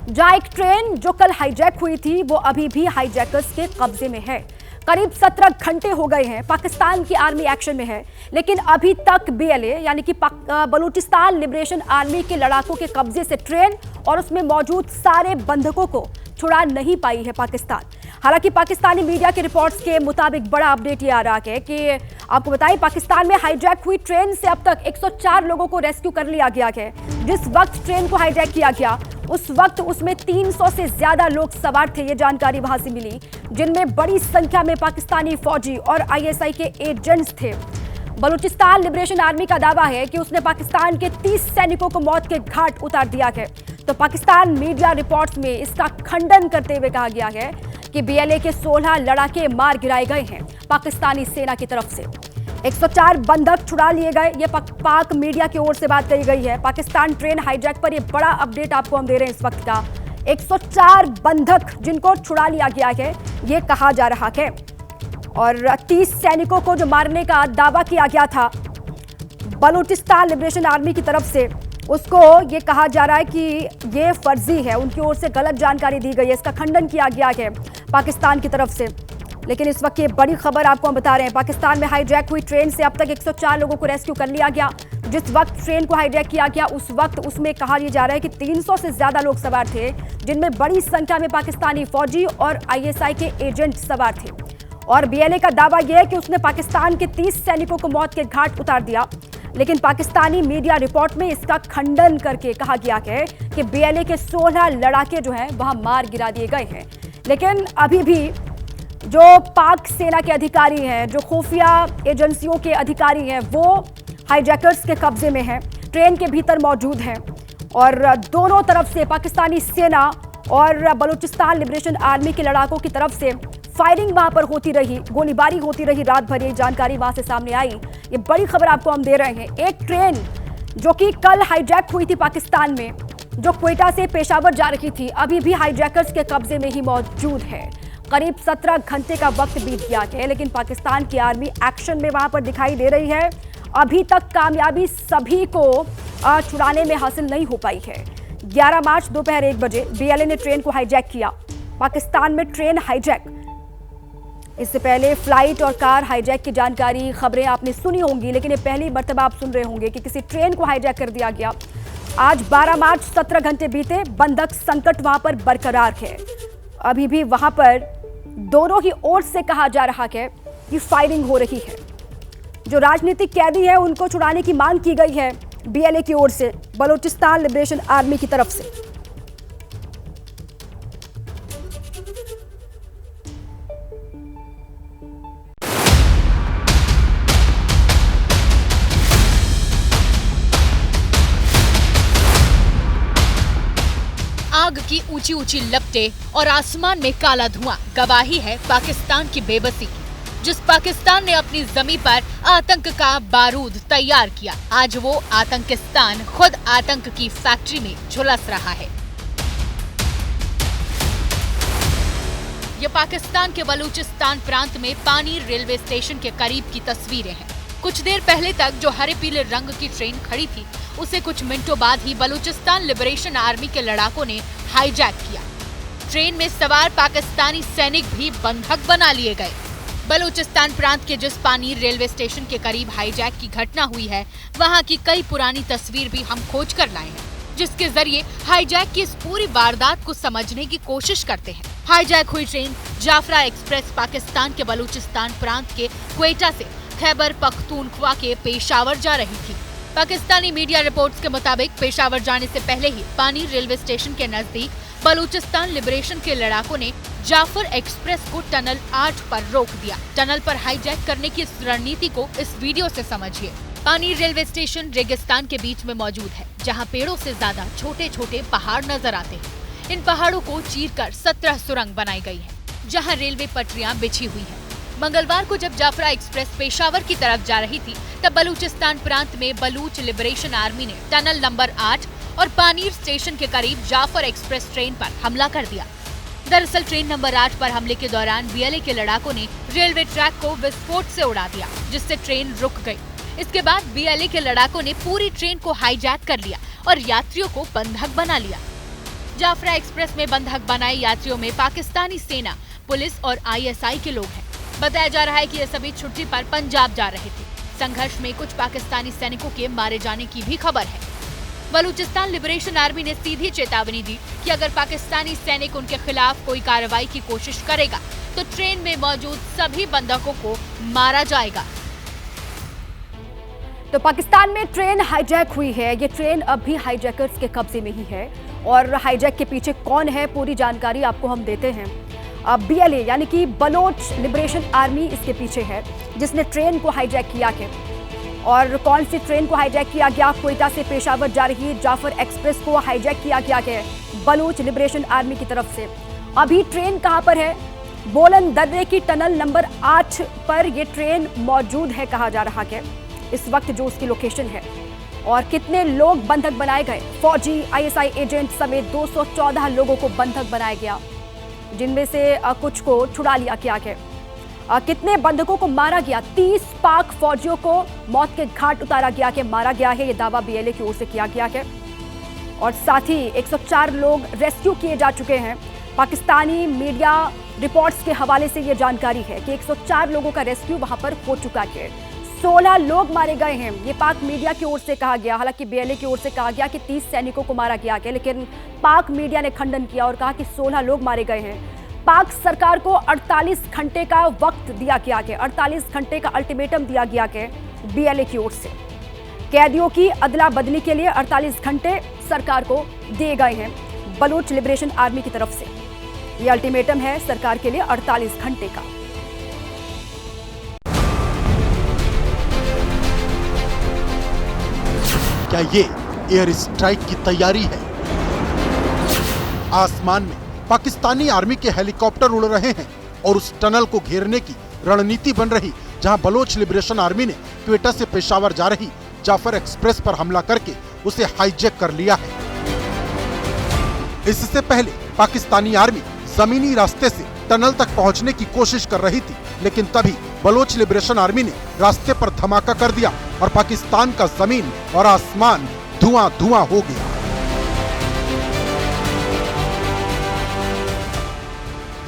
जहां एक ट्रेन जो कल हाईजैक हुई थी वो अभी भी हाईजैकर्स के कब्जे में है। करीब 17 घंटे हो गए हैं, पाकिस्तान की आर्मी एक्शन में है, लेकिन अभी तक बीएलए यानी कि बलूचिस्तान लिबरेशन आर्मी के लड़ाकों के कब्जे से ट्रेन और उसमें मौजूद सारे बंधकों को छुड़ा नहीं पाई है पाकिस्तान। हालांकि पाकिस्तानी मीडिया के रिपोर्ट्स के मुताबिक बड़ा अपडेट ये आ रहा है कि आपको बताएं, पाकिस्तान में हाईजैक हुई ट्रेन से अब तक 104 लोगों को रेस्क्यू कर लिया गया है। जिस वक्त ट्रेन को हाईजैक किया गया उस वक्त उसमें 300 से ज्यादा लोग सवार थे, ये जानकारी वहां से मिली, जिनमें बड़ी संख्या में पाकिस्तानी फौजी और आईएसआई के एजेंट्स थे। बलूचिस्तान लिबरेशन आर्मी का दावा है कि उसने पाकिस्तान के 30 सैनिकों को मौत के घाट उतार दिया है। तो पाकिस्तान मीडिया रिपोर्ट्स में इसका खंडन करते हुए कहा गया है कि बीएलए के 16 लड़ाके मार गिराए गए हैं पाकिस्तानी सेना की तरफ से। 104 बंधक छुड़ा लिए गए, ये पाक मीडिया की ओर से बात कही गई है। पाकिस्तान ट्रेन हाईजैक पर ये बड़ा अपडेट आपको हम दे रहे हैं इस वक्त का। 104 बंधक जिनको छुड़ा लिया गया है ये कहा जा रहा है, और 30 सैनिकों को जो मारने का दावा किया गया था बलूचिस्तान लिबरेशन आर्मी की तरफ से, उसको ये कहा जा रहा है कि ये फर्जी है, उनकी ओर से गलत जानकारी दी गई है। इसका खंडन किया गया है पाकिस्तान की तरफ से। लेकिन इस वक्त ये बड़ी खबर आपको हम बता रहे हैं, पाकिस्तान में हाईजैक हुई ट्रेन से अब तक 104 लोगों को रेस्क्यू कर लिया गया। जिस वक्त ट्रेन को हाईजैक किया गया उस वक्त उसमें कहा जा रहा है कि 300 से ज्यादा लोग सवार थे, जिनमें बड़ी संख्या में पाकिस्तानी फौजी और आईएसआई के एजेंट सवार थे। और बीएलए का दावा यह है कि उसने पाकिस्तान के 30 सैनिकों को मौत के घाट उतार दिया, लेकिन पाकिस्तानी मीडिया रिपोर्ट में इसका खंडन करके कहा गया है कि बीएलए के 16 लड़ाके जो हैं वहां मार गिरा दिए गए हैं। लेकिन अभी भी जो पाक सेना के अधिकारी हैं, जो खुफिया एजेंसियों के अधिकारी हैं, वो हाईजैकर्स के कब्जे में हैं, ट्रेन के भीतर मौजूद हैं। और दोनों तरफ से पाकिस्तानी सेना और बलूचिस्तान लिबरेशन आर्मी के लड़ाकों की तरफ से फायरिंग वहां पर होती रही, गोलीबारी होती रही रात भर। ये जानकारी वहां से सामने आई, ये बड़ी खबर आपको हम दे रहे हैं। एक ट्रेन जो कि कल हाईजैक हुई थी पाकिस्तान में, जो क्वेटा से पेशावर जा रही थी, अभी भी हाईजैकर्स के कब्जे में ही मौजूद है। करीब 17 घंटे का वक्त बीत गया है, लेकिन पाकिस्तान की आर्मी एक्शन में वहां पर दिखाई दे रही है। अभी तक कामयाबी सभी को छुड़ाने में हासिल नहीं हो पाई है। 11 मार्च दोपहर 1 बजे बीएलए ने ट्रेन को हाईजैक किया। पाकिस्तान में ट्रेन हाईजैक, इससे पहले फ्लाइट और कार हाईजैक की जानकारी, खबरें आपने सुनी होंगी, लेकिन ये पहली मर्तबा आप सुन रहे होंगे कि किसी ट्रेन को हाईजैक कर दिया गया। आज 12 मार्च 17 घंटे बीते, बंधक संकट वहां पर बरकरार है। अभी भी वहां पर दोनों ही ओर से कहा जा रहा है कि फायरिंग हो रही है। जो राजनीतिक कैदी है उनको छुड़ाने की मांग की गई है बीएलए की ओर से, बलूचिस्तान लिबरेशन आर्मी की तरफ से। आग की ऊंची ऊंची लपटें और आसमान में काला धुआं गवाही है पाकिस्तान की बेबसी की। जिस पाकिस्तान ने अपनी जमीन पर आतंक का बारूद तैयार किया, आज वो आतंकिस्तान खुद आतंक की फैक्ट्री में झुलस रहा है। ये पाकिस्तान के बलूचिस्तान प्रांत में पानी रेलवे स्टेशन के करीब की तस्वीरें हैं। कुछ देर पहले तक जो हरे पीले रंग की ट्रेन खड़ी थी, उसे कुछ मिनटों बाद ही बलूचिस्तान लिबरेशन आर्मी के लड़ाकों ने हाईजैक किया। ट्रेन में सवार पाकिस्तानी सैनिक भी बंधक बना लिए गए। बलूचिस्तान प्रांत के जिस पानी रेलवे स्टेशन के करीब हाईजैक की घटना हुई है, वहां की कई पुरानी तस्वीर भी हम खोज कर लाए हैं, जिसके जरिए हाईजैक की इस पूरी वारदात को समझने की कोशिश करते हैं। हाईजैक हुई ट्रेन जाफरा एक्सप्रेस पाकिस्तान के बलूचिस्तान प्रांत के क्वेटा से खैबर पख्तूनख्वा के पेशावर जा रही थी। पाकिस्तानी मीडिया रिपोर्ट्स के मुताबिक पेशावर जाने से पहले ही पानी रेलवे स्टेशन के नजदीक बलूचिस्तान लिबरेशन के लड़ाकों ने जाफर एक्सप्रेस को टनल 8 पर रोक दिया। टनल पर हाईजैक करने की इस रणनीति को इस वीडियो से समझिए। पानी रेलवे स्टेशन रेगिस्तान के बीच में मौजूद है, जहां पेड़ों से ज्यादा छोटे छोटे पहाड़ नजर आते हैं। इन पहाड़ों को चीरकर 17 सुरंग बनाई गई है, जहां रेलवे पटरियां बिछी हुई है। मंगलवार को जब जाफरा एक्सप्रेस पेशावर की तरफ जा रही थी, तब बलूचिस्तान प्रांत में बलूच लिबरेशन आर्मी ने टनल नंबर 8 और पानीर स्टेशन के करीब जाफर एक्सप्रेस ट्रेन पर हमला कर दिया। दरअसल ट्रेन नंबर 8 पर हमले के दौरान बीएलए के लड़ाकों ने रेलवे ट्रैक को विस्फोट से उड़ा दिया, जिससे ट्रेन रुक गई। इसके बाद बीएलए के लड़ाकों ने पूरी ट्रेन को हाईजैक कर लिया और यात्रियों को बंधक बना लिया। जाफरा एक्सप्रेस में बंधक बनाए यात्रियों में पाकिस्तानी सेना, पुलिस और ISI के लोग हैं। बताया जा रहा है कि ये सभी छुट्टी पर पंजाब जा रहे थे। संघर्ष में कुछ पाकिस्तानी सैनिकों के मारे जाने की भी खबर है। बलूचिस्तान लिबरेशन आर्मी ने सीधी चेतावनी दी कि अगर पाकिस्तानी सैनिक उनके खिलाफ कोई कार्रवाई की कोशिश करेगा तो ट्रेन में मौजूद सभी बंधकों को मारा जाएगा। तो पाकिस्तान में ट्रेन हाईजैक हुई है। ये ट्रेन अब भी हाईजैकर्स के कब्जे में ही है और हाईजैक के पीछे कौन है, पूरी जानकारी आपको हम देते हैं। अब BLA यानी कि बलोच लिबरेशन आर्मी इसके पीछे है, जिसने ट्रेन को हाईजैक किया है। और कौन सी ट्रेन को हाईजैक किया गया? क्वेटा से पेशावर जा रही जाफर एक्सप्रेस को हाईजैक किया गया है बलोच लिबरेशन आर्मी की तरफ से। अभी ट्रेन कहां पर है? बोलन दर्रे की टनल नंबर 8 पर यह ट्रेन मौजूद है कहा जा रहा है इस वक्त, जो उसकी लोकेशन है। और कितने लोग बंधक बनाए गए? फौजी, ISI एजेंट समेत 214 लोगों को बंधक बनाया गया, जिनमें से कुछ को छुड़ा लिया गया है। कितने बंधकों को मारा गया? 30 पाक फौजियों को मौत के घाट उतारा गया है, मारा गया है। यह दावा BLA की ओर से किया गया है। और साथ ही 104 लोग रेस्क्यू किए जा चुके हैं। पाकिस्तानी मीडिया रिपोर्ट्स के हवाले से यह जानकारी है कि 104 लोगों का रेस्क्यू वहां पर हो चुका है। 16 लोग मारे गए हैं, ये पाक मीडिया की ओर से कहा गया। हालांकि BLA की ओर से कहा गया कि 30 सैनिकों को मारा गया है, लेकिन पाक मीडिया ने खंडन किया और कहा कि 16 लोग मारे गए हैं। पाक सरकार को 48 घंटे का वक्त दिया गया है, 48 घंटे का अल्टीमेटम दिया गया है BLA की ओर से। कैदियों की अदला बदली के लिए 48 घंटे सरकार को दिए गए हैं बलूच लिबरेशन आर्मी की तरफ से। यह अल्टीमेटम है सरकार के लिए 48 घंटे का। क्या ये एयर स्ट्राइक की तैयारी है? आसमान में पाकिस्तानी आर्मी के हेलीकॉप्टर उड़ रहे हैं और उस टनल को घेरने की रणनीति बन रही, जहां बलोच लिबरेशन आर्मी ने क्वेटा से पेशावर जा रही जाफर एक्सप्रेस पर हमला करके उसे हाईजैक कर लिया है। इससे पहले पाकिस्तानी आर्मी जमीनी रास्ते से टनल तक पहुंचने की कोशिश कर रही थी, लेकिन तभी बलोच लिबरेशन आर्मी ने रास्ते पर धमाका कर दिया और पाकिस्तान का जमीन और आसमान धुआं धुआं हो गया।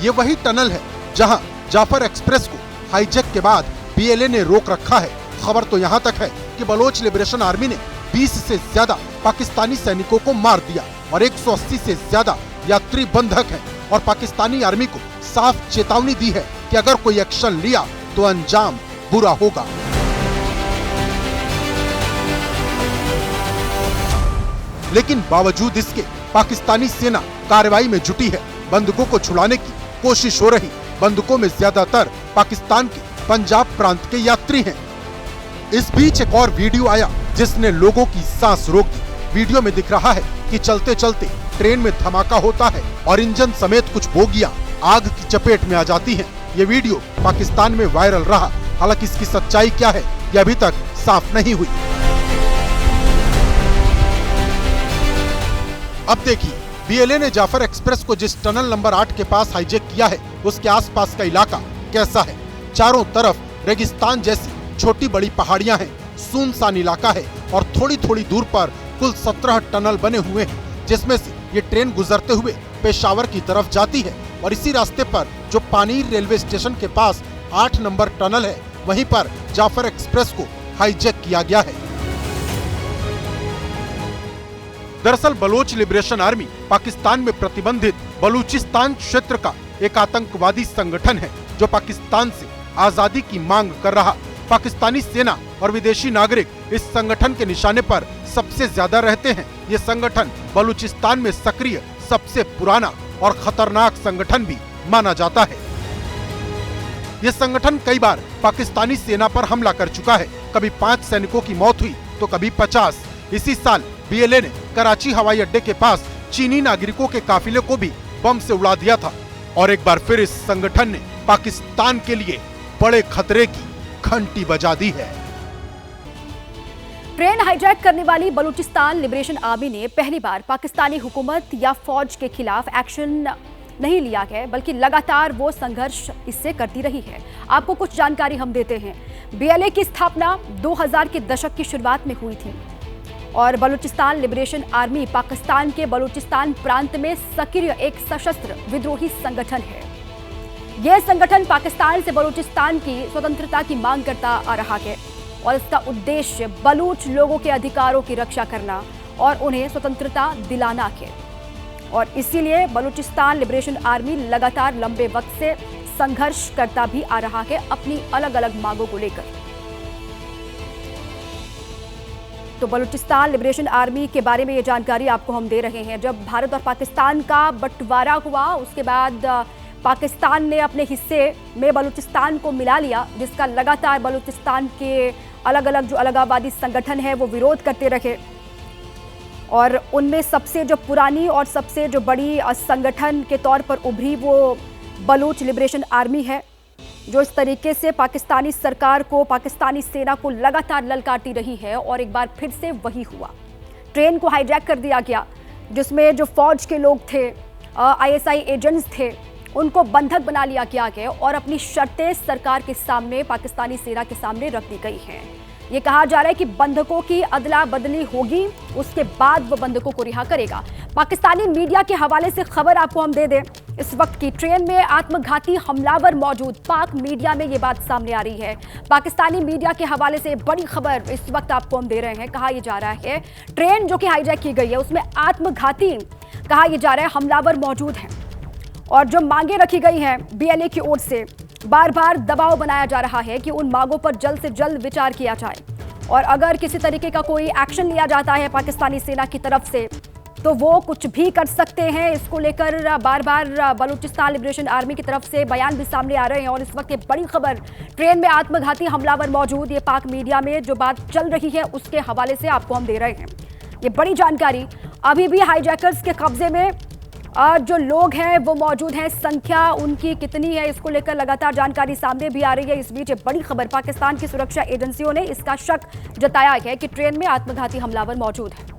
ये वही टनल है जहां जाफर एक्सप्रेस को हाईजैक के बाद BLA ने रोक रखा है। खबर तो यहां तक है कि बलोच लिबरेशन आर्मी ने 20 से ज्यादा पाकिस्तानी सैनिकों को मार दिया और 180 से ज्यादा यात्री बंधक हैं और पाकिस्तानी आर्मी को साफ चेतावनी दी है कि अगर कोई एक्शन लिया तो अंजाम बुरा होगा। लेकिन बावजूद इसके पाकिस्तानी सेना कार्रवाई में जुटी है। बंधकों को छुड़ाने की कोशिश हो रही। बंधकों में ज्यादातर पाकिस्तान के पंजाब प्रांत के यात्री हैं। इस बीच एक और वीडियो आया जिसने लोगों की सांस रोक दी। वीडियो में दिख रहा है कि चलते चलते ट्रेन में धमाका होता है और इंजन समेत कुछ बोगियां आग की चपेट में आ जाती हैं। ये वीडियो पाकिस्तान में वायरल रहा। हालांकि इसकी सच्चाई क्या है ये अभी तक साफ नहीं हुई। अब देखिए, BLA ने जाफर एक्सप्रेस को जिस टनल नंबर 8 के पास हाईजैक किया है उसके आसपास का इलाका कैसा है। चारों तरफ रेगिस्तान जैसी छोटी बड़ी पहाड़ियां हैं, सुनसान इलाका है और थोड़ी थोड़ी दूर पर कुल 17 टनल बने हुए हैं, जिसमें से ये ट्रेन गुजरते हुए पेशावर की तरफ जाती है। और इसी रास्ते पर जो पानीर रेलवे स्टेशन के पास 8 नंबर टनल है, वहीं पर जाफर एक्सप्रेस को हाईजैक किया गया है। दरअसल बलोच लिबरेशन आर्मी पाकिस्तान में प्रतिबंधित बलूचिस्तान क्षेत्र का एक आतंकवादी संगठन है जो पाकिस्तान से आजादी की मांग कर रहा। पाकिस्तानी सेना और विदेशी नागरिक इस संगठन के निशाने पर सबसे ज्यादा रहते हैं। ये संगठन बलूचिस्तान में सक्रिय सबसे पुराना और खतरनाक संगठन भी माना जाता है। ये संगठन कई बार पाकिस्तानी सेना पर हमला कर चुका है। कभी 5 सैनिकों की मौत हुई तो कभी 50। इसी साल BLA ने कराची हवाई अड्डे के पास चीनी नागरिकों के काफिले को भी बम से उड़ा दिया था। और एक बार फिर इस संगठन ने पाकिस्तान के लिए बड़े खतरे की घंटी बजा दी है। ट्रेन हाईजैक करने वाली बलूचिस्तान लिबरेशन आर्मी ने पहली बार पाकिस्तानी हुकूमत या फौज के खिलाफ एक्शन नहीं लिया है, बल्कि लगातार वो संघर्ष इससे करती रही है। आपको कुछ जानकारी हम देते हैं। BLA की स्थापना 2000 के दशक की शुरुआत में हुई थी और बलूचिस्तान लिबरेशन आर्मी पाकिस्तान के बलूचिस्तान प्रांत में सक्रिय एक सशस्त्र विद्रोही संगठन है। यह संगठन पाकिस्तान से बलूचिस्तान की स्वतंत्रता की मांग करता आ रहा है और इसका उद्देश्य बलूच लोगों के अधिकारों की रक्षा करना और उन्हें स्वतंत्रता दिलाना है। और इसीलिए बलूचिस्तान लिबरेशन आर्मी लगातार लंबे वक्त से संघर्ष करता भी आ रहा है अपनी अलग अलग मांगों को लेकर। तो बलूचिस्तान लिबरेशन आर्मी के बारे में ये जानकारी आपको हम दे रहे हैं। जब भारत और पाकिस्तान का बंटवारा हुआ उसके बाद पाकिस्तान ने अपने हिस्से में बलूचिस्तान को मिला लिया, जिसका लगातार बलूचिस्तान के अलग अलग जो अलगाववादी संगठन है वो विरोध करते रहे। और उनमें सबसे जो पुरानी और सबसे जो बड़ी संगठन के तौर पर उभरी वो बलूच लिबरेशन आर्मी है, जो इस तरीके से पाकिस्तानी सरकार को, पाकिस्तानी सेना को लगातार ललकारती रही है। और एक बार फिर से वही हुआ, ट्रेन को हाईजैक कर दिया गया, जिसमें जो फौज के लोग थे, ISI एजेंट्स थे, उनको बंधक बना लिया गया और अपनी शर्तें सरकार के सामने, पाकिस्तानी सेना के सामने रख दी गई हैं। ये कहा जा रहा है कि बंधकों की अदला बदली होगी, उसके बाद वो बंधकों को रिहा करेगा। पाकिस्तानी मीडिया के हवाले से खबर आपको हम दे दें, इस वक्त की ट्रेन में आत्मघाती हमलावर मौजूद। पाक मीडिया में ये बात सामने आ रही है। पाकिस्तानी मीडिया के हवाले से बड़ी खबर इस वक्त आपको हम दे रहे हैं। कहा यह जा रहा है ट्रेन जो कि हाईजैक की गई है उसमें आत्मघाती, कहा यह जा रहा है, हमलावर मौजूद हैं। और जो मांगे रखी गई हैं BLA की ओर से, बार बार दबाव बनाया जा रहा है कि उन मांगों पर जल्द से जल्द विचार किया जाए और अगर किसी तरीके का कोई एक्शन लिया जाता है पाकिस्तानी सेना की तरफ से तो वो कुछ भी कर सकते हैं। इसको लेकर बार बार बलूचिस्तान लिबरेशन आर्मी की तरफ से बयान भी सामने आ रहे हैं। और इस वक्त ये बड़ी खबर, ट्रेन में आत्मघाती हमलावर मौजूद, ये पाक मीडिया में जो बात चल रही है उसके हवाले से आपको हम दे रहे हैं ये बड़ी जानकारी। अभी भी हाईजैकर्स के कब्जे में जो लोग हैं वो मौजूद हैं, संख्या उनकी कितनी है इसको लेकर लगातार जानकारी सामने भी आ रही है। इस बीच बड़ी खबर, पाकिस्तान की सुरक्षा एजेंसियों ने इसका शक जताया है कि ट्रेन में आत्मघाती हमलावर मौजूद है।